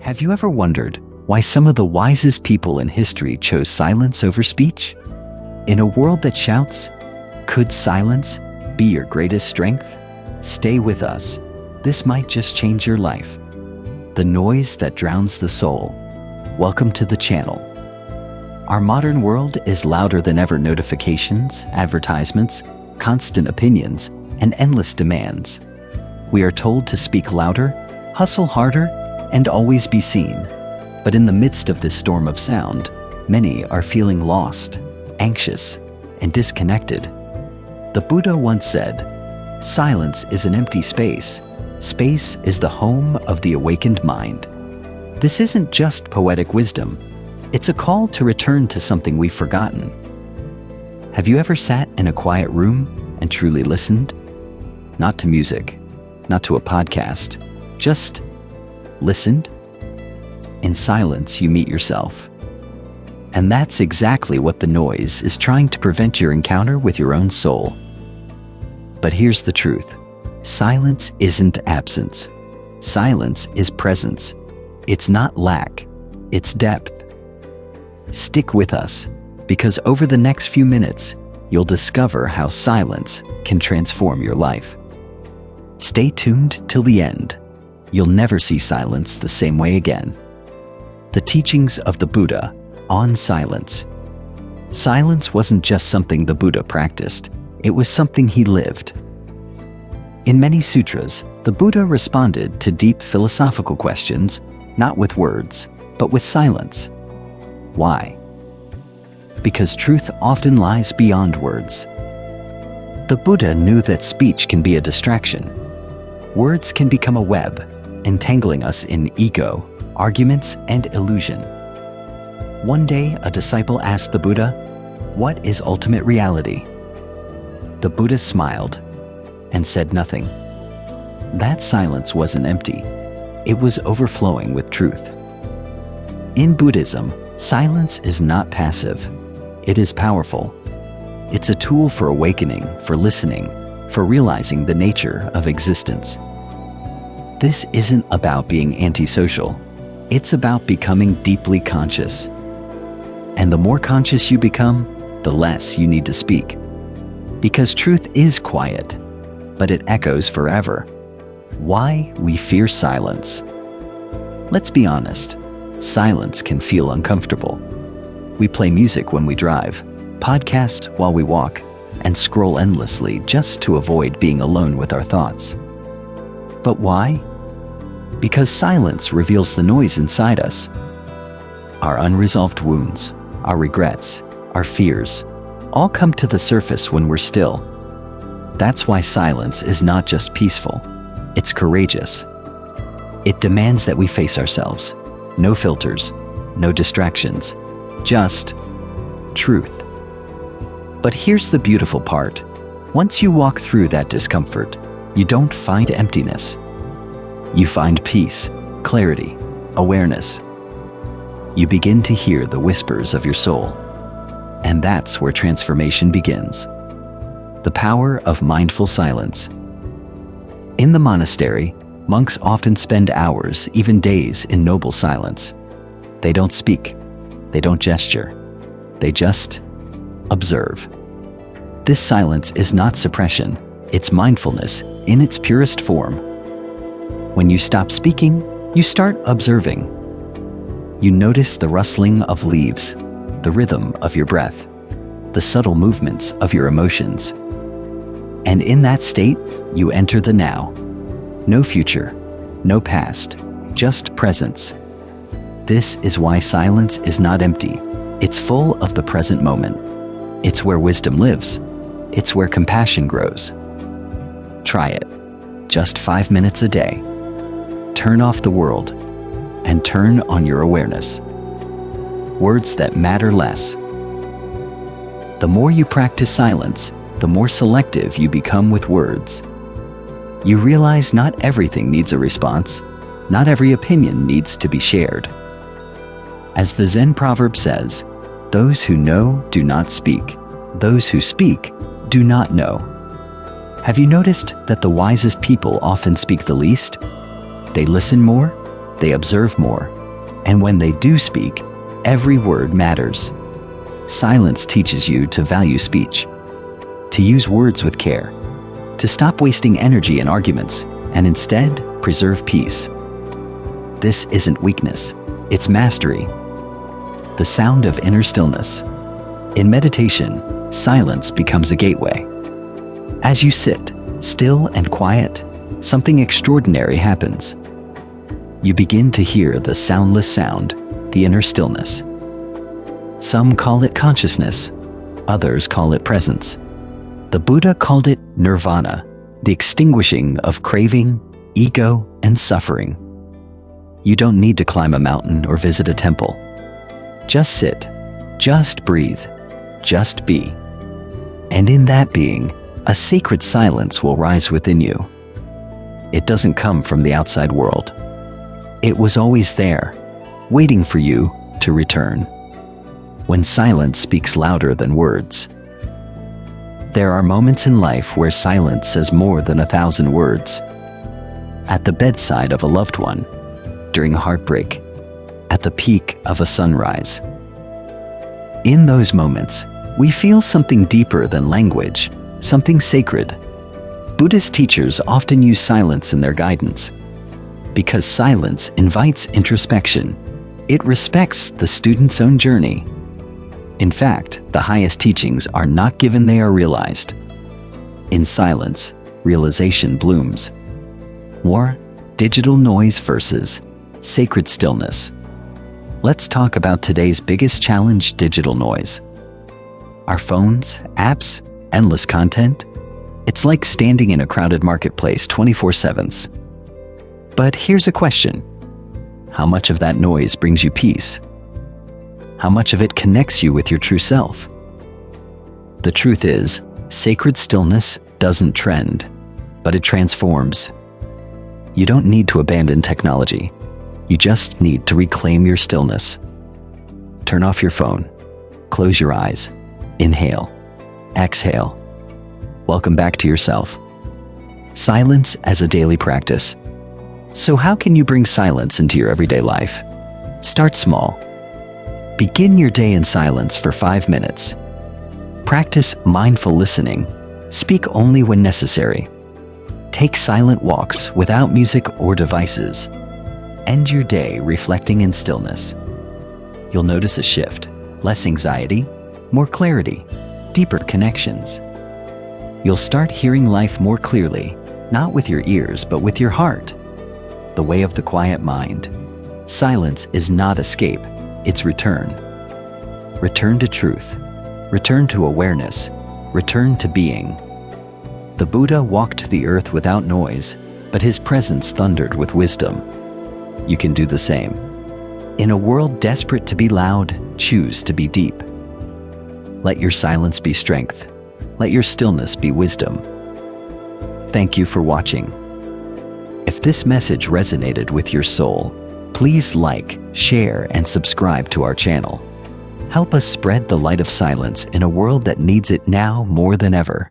Have you ever wondered why some of the wisest people in history chose silence over speech? In a world that shouts, could silence be your greatest strength? Stay with us. This might just change your life. The noise that drowns the soul. Welcome to the channel. Our modern world is louder than ever. Notifications, advertisements, constant opinions, and endless demands. We are told to speak louder, hustle harder, and always be seen. But in the midst of this storm of sound, many are feeling lost, anxious, and disconnected. The Buddha once said, "Silence is an empty space. Space is the home of the awakened mind." This isn't just poetic wisdom. It's a call to return to something we've forgotten. Have you ever sat in a quiet room and truly listened? Not to music, not to a podcast, just listened? In silence, you meet yourself. And that's exactly what the noise is trying to prevent your encounter with your own soul. But here's the truth. Silence isn't absence. Silence is presence. It's not lack, it's depth. Stick with us, because over the next few minutes, you'll discover how silence can transform your life. Stay tuned till the end. You'll never see silence the same way again. The teachings of the Buddha on silence. Silence wasn't just something the Buddha practiced, it was something he lived. In many sutras, the Buddha responded to deep philosophical questions, not with words, but with silence. Why? Because truth often lies beyond words. The Buddha knew that speech can be a distraction. Words can become a web, entangling us in ego, arguments, and illusion. One day, a disciple asked the Buddha, "What is ultimate reality?" The Buddha smiled and said nothing. That silence wasn't empty. It was overflowing with truth. In Buddhism, silence is not passive. It is powerful. It's a tool for awakening, for listening, for realizing the nature of existence. This isn't about being antisocial. It's about becoming deeply conscious. And the more conscious you become, the less you need to speak. Because truth is quiet, but it echoes forever. Why we fear silence? Let's be honest, silence can feel uncomfortable. We play music when we drive, podcast while we walk, and scroll endlessly just to avoid being alone with our thoughts. But why? Because silence reveals the noise inside us. Our unresolved wounds, our regrets, our fears, all come to the surface when we're still. That's why silence is not just peaceful, it's courageous. It demands that we face ourselves. No filters, no distractions, just truth. But here's the beautiful part. Once you walk through that discomfort, you don't find emptiness. You find peace, clarity, awareness. You begin to hear the whispers of your soul. And that's where transformation begins. The power of mindful silence. In the monastery, monks often spend hours, even days, in noble silence. They don't speak. They don't gesture. They just observe. This silence is not suppression. It's mindfulness in its purest form. When you stop speaking, you start observing. You notice the rustling of leaves, the rhythm of your breath, the subtle movements of your emotions. And in that state, you enter the now. No future, no past, just presence. This is why silence is not empty. It's full of the present moment. It's where wisdom lives. It's where compassion grows. Try it. Just 5 minutes a day. Turn off the world and turn on your awareness. Words that matter less. The more you practice silence, the more selective you become with words. You realize not everything needs a response. Not every opinion needs to be shared. As the Zen proverb says, "Those who know do not speak. Those who speak do not know." Have you noticed that the wisest people often speak the least? They listen more, they observe more, And when they do speak, every word matters. Silence teaches you to value speech, to use words with care, to stop wasting energy in arguments, and instead preserve peace. This isn't weakness, it's mastery. The sound of inner stillness. In meditation, silence becomes a gateway. As you sit, still and quiet, something extraordinary happens. You begin to hear the soundless sound, the inner stillness. Some call it consciousness, others call it presence. The Buddha called it Nirvana, the extinguishing of craving, ego, and suffering. You don't need to climb a mountain or visit a temple. Just sit, just breathe, just be. And in that being, a sacred silence will rise within you. It doesn't come from the outside world. It was always there, waiting for you to return. When silence speaks louder than words. There are moments in life where silence says more than 1,000 words. At the bedside of a loved one, during a heartbreak, at the peak of a sunrise. In those moments, we feel something deeper than language, something sacred. Buddhist teachers often use silence in their guidance. Because silence invites introspection, it respects the student's own journey. In fact, the highest teachings are not given, they are realized. In silence, realization blooms. Or digital noise versus sacred stillness. Let's talk about today's biggest challenge: digital noise. Our phones, apps, endless content. It's like standing in a crowded marketplace 24/7. But here's a question. How much of that noise brings you peace? How much of it connects you with your true self? The truth is, sacred stillness doesn't trend, but it transforms. You don't need to abandon technology. You just need to reclaim your stillness. Turn off your phone. Close your eyes. Inhale. Exhale. Welcome back to yourself. Silence as a daily practice. So how can you bring silence into your everyday life? Start small. Begin your day in silence for 5 minutes. Practice mindful listening. Speak only when necessary. Take silent walks without music or devices. End your day reflecting in stillness. You'll notice a shift. Less anxiety, more clarity, deeper connections. You'll start hearing life more clearly, not with your ears, but with your heart. The way of the quiet mind. Silence is not escape, it's return. Return to truth. Return to awareness. Return to being. The Buddha walked the earth without noise, but his presence thundered with wisdom. You can do the same. In a world desperate to be loud, choose to be deep. Let your silence be strength. Let your stillness be wisdom. Thank you for watching. If this message resonated with your soul, please like, share, and subscribe to our channel. Help us spread the light of silence in a world that needs it now more than ever.